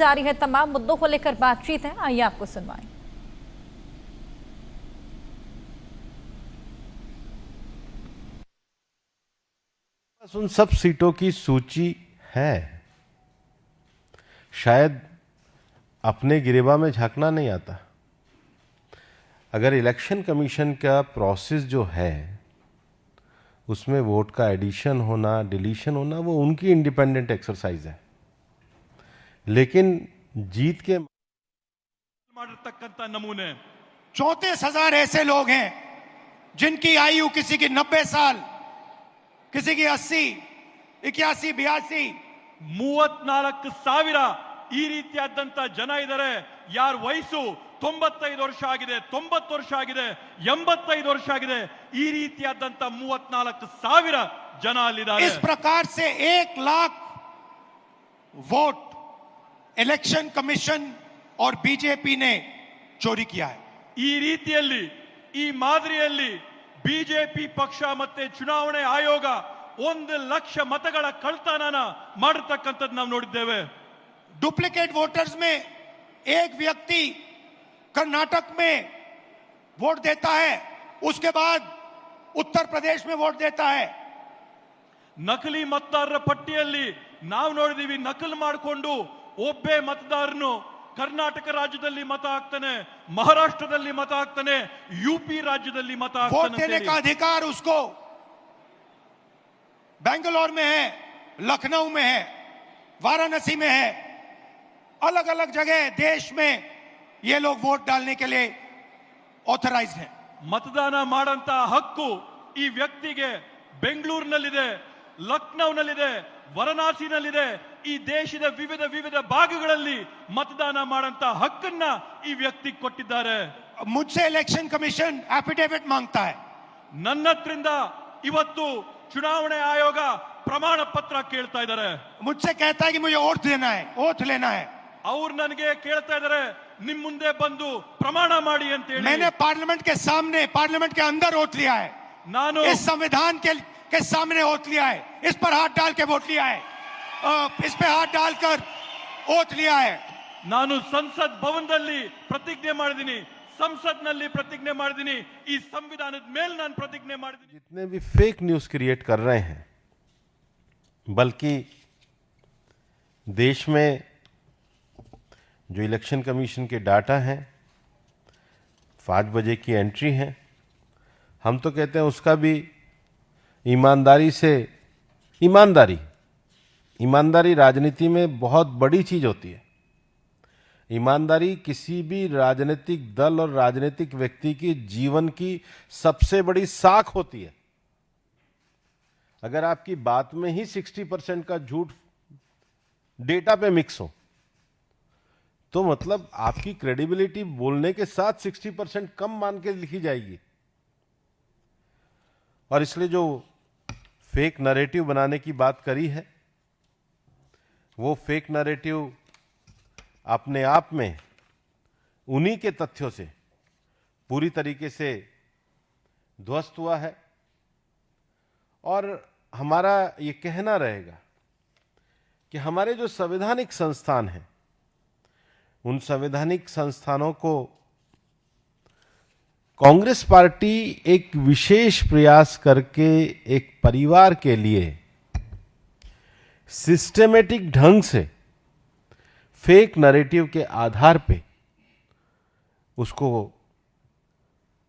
जा रही है, तमाम मुद्दों को लेकर बातचीत है, आइए आपको सुनवाएं। उन सब सीटों की सूची है, शायद अपने गिरेबा में झांकना नहीं आता। अगर इलेक्शन कमीशन का प्रोसेस जो है उसमें वोट का एडिशन होना, डिलीशन होना, वो उनकी इंडिपेंडेंट एक्सरसाइज है, लेकिन जीत के नमूने 34,000 ऐसे लोग हैं जिनकी आयु किसी की 90 साल, किसी की 80, 81, 82। 34,000 ಈ ರೀತಿಯಾದಂತ ಜನ ಇದ್ದಾರೆ. ಯಾರ ವಯಸ್ಸು 95 ವರ್ಷ ಆಗಿದೆ, 90 ವರ್ಷ ಆಗಿದೆ, 85 ವರ್ಷ ಆಗಿದೆ. ಈ ರೀತಿಯಾದಂತ 34,000 ಜನ ಅಲ್ಲಿದ್ದಾರೆ. इस प्रकार से 1 लाख वोट इलेक्शन कमीशन और बीजेपी ने चोरी किया है. ಈ ರೀತಿಯಲ್ಲಿ, ಈ ಮಾದರಿಯಲ್ಲಿ ಬಿಜೆಪಿ ಪಕ್ಷ ಮತ್ತೆ ಚುನಾವಣೆ ಆಯೋಗ 1 ಲಕ್ಷ ಮತಗಳ ಕಳ್ತನನ ಮಾಡಿರ್ತಕ್ಕಂಥದ್ದು ನಾವು ನೋಡಿದ್ದೇವೆ. डुप्लीकेट वोटर्स में एक व्यक्ति कर्नाटक में वोट देता है, उसके बाद उत्तर प्रदेश में वोट देता है. ನಕಲಿ ಮತದಾರರ ಪಟ್ಟಿಯಲ್ಲಿ ನಾವು ನೋಡಿದೀವಿ, ನಕಲು ಮಾಡಿಕೊಂಡು ಒಬ್ಬೇ ಮತದಾರನು ಕರ್ನಾಟಕ ರಾಜ್ಯದಲ್ಲಿ ಮತ ಹಾಕ್ತಾನೆ, ಮಹಾರಾಷ್ಟ್ರದಲ್ಲಿ ಮತ ಹಾಕ್ತಾನೆ, यूपी राज्यದಲ್ಲಿ ಮತ वोट ಹಾಕ್ತಾನೆ. देने का अधिकार उसको बेंगलोर में है, लखनऊ में है, वाराणसी में है, अलग अलग जगह देश में ये लोग वोट डालने के लिए ऑथराइज्ड हैं. ಮತದಾನ ಮಾಡಂತ ಹಕ್ಕು ಈ ವ್ಯಕ್ತಿಗೆ ಬೆಂಗಳೂರಿನಲ್ಲಿದೆ, ಲಕ್ನೌನಲ್ಲಿದೆ, ವಾರಣಾಸಿನಲ್ಲಿದೆ. ಈ ದೇಶದ ವಿವಿಧ ವಿವಿಧ ಭಾಗಗಳಲ್ಲಿ ಮತದಾನ ಮಾಡಂತ ಹಕ್ಕನ್ನ ಈ ವ್ಯಕ್ತಿ ಕೊಟ್ಟಿದ್ದಾರೆ. मुझसे इलेक्शन कमीशन एफिडेविट मांगता है. ನನ್ನ ಹತ್ರಿಂದ ಇವತ್ತು ಚುನಾವಣೆ ಆಯೋಗ ಪ್ರಮಾಣ ಪತ್ರ ಕೇಳ್ತಾ ಇದ್ದಾರೆ. मुझसे कहता है कि मुझे ओथ लेना है. ಅವ್ರು ನನಗೆ ಕೇಳ್ತಾ ಇದ್ದಾರೆ, ನಿಮ್ ಮುಂದೆ ಬಂದು ಪ್ರಮಾಣ ಮಾಡಿ ಅಂತ ಹೇಳಿ. मैंने पार्लियामेंट के सामने, पार्लियामेंट के अंदर ओथ लिया है. ನಾನು इस संविधान के सामने ओथ लिया है. इस पर हाथ डाल के वोट लिया है. इस पे हाथ डालकर ओथ लिया है. ನಾನು ಸಂಸತ್ ಭವನದಲ್ಲಿ ಪ್ರತಿಜ್ಞೆ ಮಾಡಿದ್ದೀನಿ, ಸಂಸತ್ನಲ್ಲಿ ಪ್ರತಿಜ್ಞೆ ಮಾಡಿದ್ದೀನಿ, ಈ ಸಂವಿಧಾನದ ಮೇಲೆ ನಾನು ಪ್ರತಿಜ್ಞೆ ಮಾಡಿದ್ದೀನಿ. जितने भी फेक न्यूज क्रिएट कर रहे हैं, बल्कि देश में जो इलेक्शन कमीशन के डाटा हैं, 5 बजे की एंट्री है, हम तो कहते हैं उसका भी ईमानदारी से, ईमानदारी राजनीति में बहुत बड़ी चीज होती है. ईमानदारी किसी भी राजनीतिक दल और राजनीतिक व्यक्ति की जीवन की सबसे बड़ी साख होती है. अगर आपकी बात में ही 60% का झूठ डेटा पे मिक्स हो, तो मतलब आपकी क्रेडिबिलिटी बोलने के साथ 60% कम मान के लिखी जाएगी. और इसलिए जो फेक नैरेटिव बनाने की बात करी है, वो फेक नैरेटिव अपने आप में उन्हीं के तथ्यों से पूरी तरीके से ध्वस्त हुआ है. और हमारा ये कहना रहेगा कि हमारे जो संवैधानिक संस्थान हैं, उन संवैधानिक संस्थानों को कांग्रेस पार्टी एक विशेष प्रयास करके एक परिवार के लिए सिस्टेमेटिक ढंग से फेक नैरेटिव के आधार पे उसको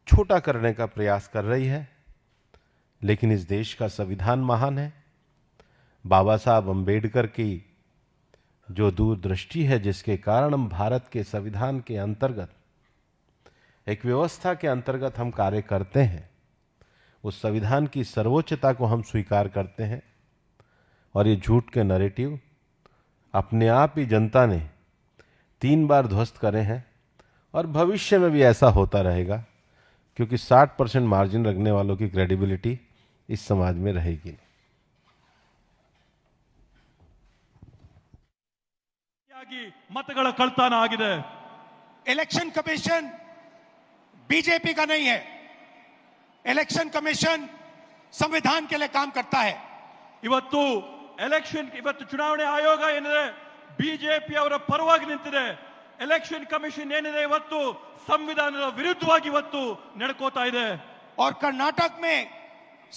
छोटा करने का प्रयास कर रही है. लेकिन इस देश का संविधान महान है. बाबा साहब अंबेडकर की जो दूरदृष्टि है, जिसके कारण हम भारत के संविधान के अंतर्गत, एक व्यवस्था के अंतर्गत हम कार्य करते हैं, उस संविधान की सर्वोच्चता को हम स्वीकार करते हैं. और ये झूठ के नैरेटिव अपने आप ही जनता ने 3 बार ध्वस्त करे हैं, और भविष्य में भी ऐसा होता रहेगा, क्योंकि 60% मार्जिन रखने वालों की क्रेडिबिलिटी इस समाज में रहेगी. मतಗಳ ಕಳ್ತನ ಆಗಿದೆ. इलेक्शन कमीशन बीजेपी का नहीं है. इलेक्शन कमीशन संविधान के लिए काम करता है. ಇವತ್ತು ಚುನಾವಣೆ ಆಯೋಗ ಏನಿದೆ ಬಿಜೆಪಿ ಅವರ ಪರವಾಗಿ ನಿಂತಿದೆ. ಎಲೆಕ್ಷನ್ ಕಮಿಷನ್ ಏನಿದೆ ಇವತ್ತು ಸಂವಿಧಾನದ ವಿರುದ್ಧವಾಗಿ ಇವತ್ತು ನಡ್ಕೋತಾ ಇದೆ. और कर्नाटक में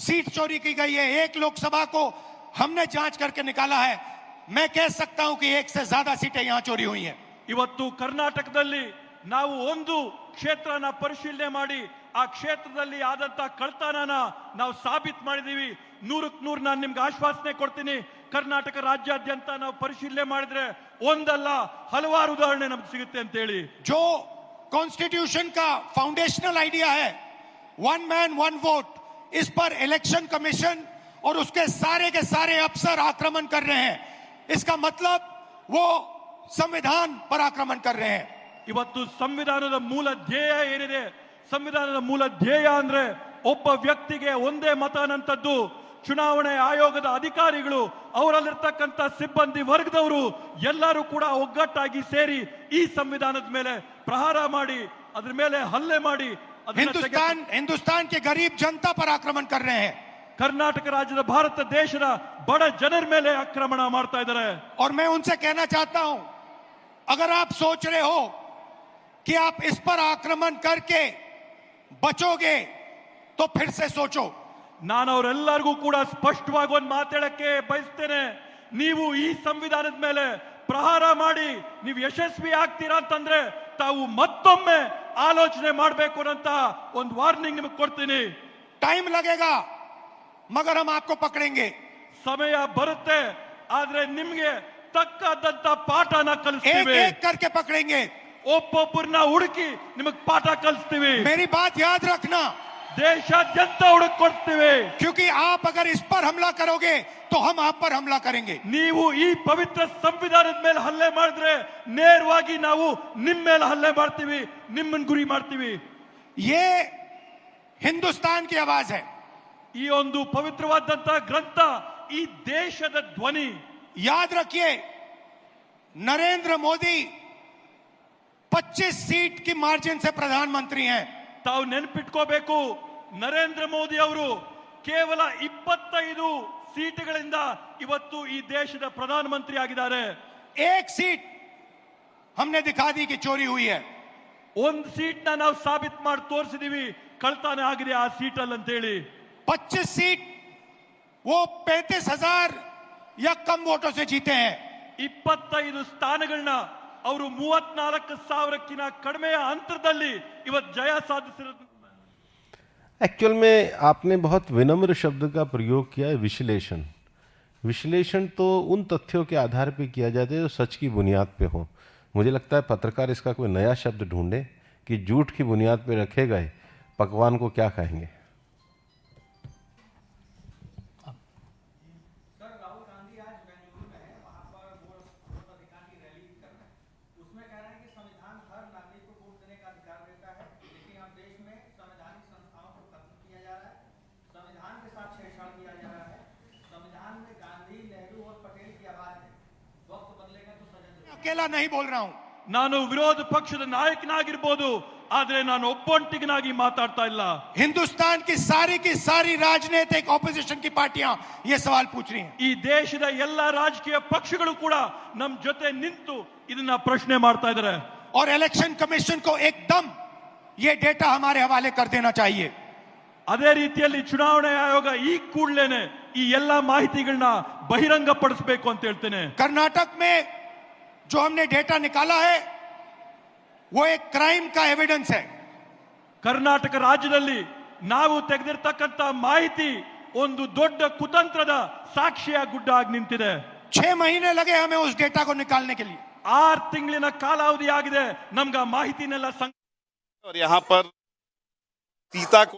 सीट चोरी की गई है. एक लोकसभा को हमने जांच करके निकाला है. मैं कह सकता हूं कि एक से ज्यादा सीटें यहां चोरी हुई हैं. ಇವತ್ತು ಕರ್ನಾಟಕದಲ್ಲಿ ನಾವು ಒಂದು ಕ್ಷೇತ್ರನ ಪರಿಶೀಲನೆ ಮಾಡಿ ಆ ಕ್ಷೇತ್ರದಲ್ಲಿ ಆದಂತ ಕಳ್ತನನ ನಾವು ಸಾಬೀತು ಮಾಡಿದೀವಿ. 100ಕ್ಕೆ 100 ನಾನು ನಿಮ್ಗೆ ಆಶ್ವಾಸನೆ ಕೊಡ್ತೀನಿ. ಕರ್ನಾಟಕ ರಾಜ್ಯಾದ್ಯಂತ ನಾವು ಪರಿಶೀಲನೆ ಮಾಡಿದ್ರೆ ಒಂದಲ್ಲ ಹಲವಾರು ಉದಾಹರಣೆ ನಮ್ಗೆ ಸಿಗುತ್ತೆ ಅಂತ ಹೇಳಿ. जो कॉन्स्टिट्यूशन का फाउंडेशनल आइडिया है, वन मैन वन वोट, इस पर इलेक्शन कमीशन और उसके सारे के सारे अफसर आक्रमण कर रहे हैं. इसका मतलब वो संविधान पर आक्रमण कर रहे हैं. ಇವತ್ತು ಸಂವಿಧಾನದ ಮೂಲ ಧ್ಯೇಯ ಏನಿದೆ, ಸಂವಿಧಾನದ ಮೂಲ ಧ್ಯೇಯ ಅಂದ್ರೆ ಒಬ್ಬ ವ್ಯಕ್ತಿಗೆ ಒಂದೇ ಮತ ಅನ್ನಂಥದ್ದು. ಚುನಾವಣೆ ಆಯೋಗದ ಅಧಿಕಾರಿಗಳು, ಅವರಲ್ಲಿರ್ತಕ್ಕಂಥ ಸಿಬ್ಬಂದಿ ವರ್ಗದವರು ಎಲ್ಲರೂ ಕೂಡ ಒಗ್ಗಟ್ಟಾಗಿ ಸೇರಿ ಈ ಸಂವಿಧಾನದ ಮೇಲೆ ಪ್ರಹಾರ ಮಾಡಿ ಅದ್ರ ಮೇಲೆ ಹಲ್ಲೆ ಮಾಡಿ हिंदुस्तान के गरीब जनता पर आक्रमण कर रहे हैं. ಕರ್ನಾಟಕ ರಾಜ್ಯದ ಭಾರತ ದೇಶದ ಬಡ ಜನರ ಮೇಲೆ ಆಕ್ರಮಣ ಮಾಡ್ತಾ ಇದ್ದಾರೆ. और मैं उनसे कहना चाहता हूं, अगर आप सोच रहे हो कि आप इस पर आक्रमण करके बचोगे तो फिर से सोचो. ನಾನು ಅವರೆಲ್ಲರಿಗೂ ಕೂಡ ಸ್ಪಷ್ಟವಾಗಿ ಒಂದು ಮಾತಾಡಕ್ಕೆ ಬಯಸ್ತೇನೆ. ನೀವು ಈ ಸಂವಿಧಾನದ ಮೇಲೆ ಪ್ರಹಾರ ಮಾಡಿ ನೀವು ಯಶಸ್ವಿ ಆಗ್ತೀರಾ ಅಂತಂದ್ರೆ ತಾವು ಮತ್ತೊಮ್ಮೆ ಆಲೋಚನೆ ಮಾಡಬೇಕು ಅಂತ ಒಂದು ವಾರ್ನಿಂಗ್ ನಿಮಗೆ ಕೊಡ್ತೀನಿ. टाइम लगेगा मगर हम आपको पकड़ेंगे. ಸಮಯ ಬರುತ್ತೆ, ಆದ್ರೆ ನಿಮ್ಗೆ ತಕ್ಕಾದಂತ ಪಾಠನ एक ಕಲಿಸ್ತೀವಿ. एक करके पकड़ेंगे. ಒಬ್ಬೊಬ್ಬರನ್ನ ಹುಡುಕಿ ನಿಮಗೆ ಪಾಠ ಕಲಿಸ್ತೀವಿ. मेरी बात याद रखना, ದೇಶಾದ್ಯಂತ ಹುಡುಕ್ ಕೊಡ್ತೀವಿ. क्योंकि आप अगर इस पर हमला करोगे तो हम आप पर हमला करेंगे. ನೀವು ಈ ಪವಿತ್ರ ಸಂವಿಧಾನದ ಮೇಲೆ ಹಲ್ಲೆ ಮಾಡಿದ್ರೆ ನೇರವಾಗಿ ನಾವು ನಿಮ್ಮ ಮೇಲೆ ಹಲ್ಲೆ ಮಾಡ್ತೀವಿ, ನಿಮ್ಮನ್ನ ಗುರಿ ಮಾಡ್ತೀವಿ. ये हिंदुस्तान की आवाज है. ಈ ಒಂದು ಪವಿತ್ರವಾದಂತ ಗ್ರಂಥ ಈ ದೇಶದ ಧ್ವನಿ. याद रखिए, नरेंद्र मोदी 25 सीट की मार्जिन से प्रधानमंत्री हैं. ತಾವು ನೆನಪಿಟ್ಕೋಬೇಕು, ನರೇಂದ್ರ ಮೋದಿ ಅವರು ಕೇವಲ 25 ಸೀಟುಗಳಿಂದ ಇವತ್ತು ಈ ದೇಶದ ಪ್ರಧಾನಮಂತ್ರಿ ಆಗಿದ್ದಾರೆ. एक सीट हमने दिखा दी कि चोरी हुई है. ಒಂದು ಸೀಟ್ನ ನಾವು ಸಾಬೀತು ಮಾಡಿ ತೋರಿಸಿದೀವಿ ಕಳ್ತನ ಆಗಿದೆ ಆ ಸೀಟಲ್ಲಿ ಅಂತ ಹೇಳಿ. 25 सीट वो 35,000 या कम वोटों से जीते हैं. 25 ಸ್ಥಾನಗಳನ್ನ ಅವರು 34,000ಕ್ಕಿಂತ ಕಡಿಮೆಯ ಅಂತರದಲ್ಲಿ ಇವತ್ತು ಜಯ ಸಾಧಿಸಿರೋದು. एक्चुअल में आपने बहुत विनम्र शब्द का प्रयोग किया है, विश्लेषण. विश्लेषण तो उन तथ्यों के आधार पर किया जाता है जो सच की बुनियाद पे हो. मुझे लगता है पत्रकार इसका कोई नया शब्द ढूंढे कि झूठ की बुनियाद पे रखे गए पकवान को क्या कहेंगे. अकेला नहीं बोल रहा हूं. ನಾನು ವಿರೋಧ ಪಕ್ಷದ ನಾಯಕನಾಗಿರ್ಬೋದು, ಆದ್ರೆ ನಾನು ಒಬ್ಬೊಂಟಿಗನಾಗಿ ಮಾತಾಡ್ತಾ ಇಲ್ಲ. हिंदुस्तान की सारी राजनीतिक ऑपोजिशन की पार्टियां ये सवाल पूछ रही हैं. ಈ ದೇಶದ ಎಲ್ಲ ರಾಜಕೀಯ ಪಕ್ಷಗಳು ಕೂಡ ನಮ್ಮ ಜೊತೆ ನಿಂತು ಇದನ್ನ ಪ್ರಶ್ನೆ ಮಾಡ್ತಾ ಇದ್ದಾರೆ. और इलेक्शन कमीशन को एकदम ये डेटा हमारे हवाले कर देना चाहिए. ಅದೇ ರೀತಿಯಲ್ಲಿ ಚುನಾವಣಾ ಆಯೋಗ ಈ ಕೂಡಲೇನೆ ಈ ಎಲ್ಲ ಮಾಹಿತಿಗಳನ್ನ ಬಹಿರಂಗ ಪಡಿಸಬೇಕು ಅಂತ ಹೇಳ್ತೇನೆ. कर्नाटक में जो हमने डेटा निकाला है वो एक क्राइम का एविडेंस है. ಕರ್ನಾಟಕ ರಾಜ್ಯದಲ್ಲಿ ನಾವು ತೆಗೆದಿರ್ತಕ್ಕಂಥ ಮಾಹಿತಿ ಒಂದು ದೊಡ್ಡ ಕುತಂತ್ರದ ಸಾಕ್ಷಿಯ ಗುಡ್ಡ ಆಗಿ ನಿಂತಿದೆ. 6 महीने लगे हमें उस डेटा को निकालने के लिए. 6 ತಿಂಗಳಿನ ಕಾಲಾವಧಿ ಆಗಿದೆ ನಮ್ಗೆ ಮಾಹಿತಿನೆಲ್ಲ और यहाँ पर सीता को